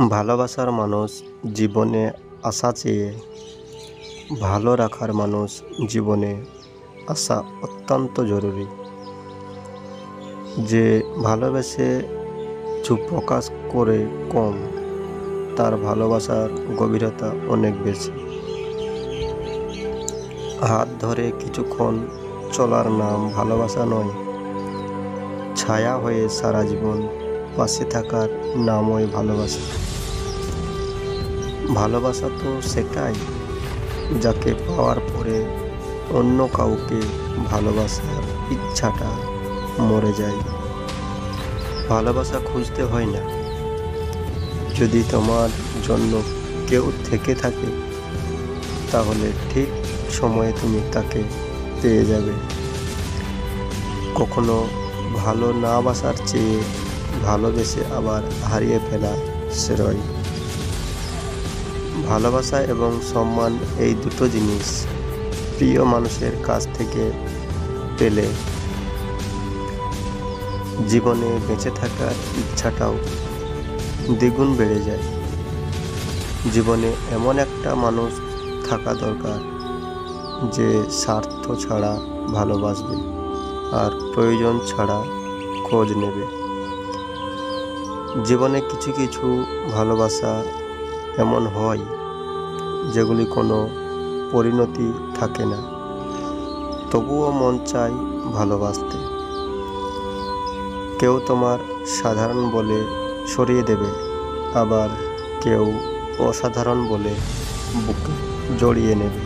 ভালোবাসার মানুষ জীবনে আসা চেয়ে ভালো রাখার মানুষ জীবনে আসা অত্যন্ত জরুরি। যে ভালোবেসে চুপ প্রকাশ করে কম, তার ভালোবাসার গভীরতা অনেক বেশি। হাত ধরে কিছুক্ষণ চলার নাম ভালোবাসা নয়, ছায়া হয়ে সারা জীবন পাশে থাকার নামই ভালোবাসা। ভালোবাসা তো সেটাই যাকে পাওয়ার পরে অন্য কাউকে ভালোবাসার ইচ্ছাটা মরে যায়। ভালোবাসা খুঁজতে হয় না, যদি তোমার জন্য কেউ থেকে থাকে তাহলে ঠিক সময়ে তুমি তাকে পেয়ে যাবে। কখনো ভালো না বাসার চেয়ে ভালোবেসে আবার হারিয়ে ফেলা শ্রেয়। ভালোবাসা এবং সম্মান এই দুটো জিনিস প্রিয় মানুষের কাছ থেকে পেলে জীবনে বেঁচে থাকার ইচ্ছাটাও দ্বিগুণ বেড়ে যায়। জীবনে এমন একটা মানুষ থাকা দরকার যে স্বার্থ ছাড়া ভালোবাসবে আর প্রয়োজন ছাড়া খোঁজ নেবে। জীবনে কিছু কিছু ভালোবাসা এমন হয় যেগুলি কোনো পরিণতি থাকে না, তবুও মন চায় ভালোবাসতে। কেউ তোমার সাধারণ বলে সরিয়ে দেবে, আবার কেউ অসাধারণ বলে বুকে জড়িয়ে নেবে।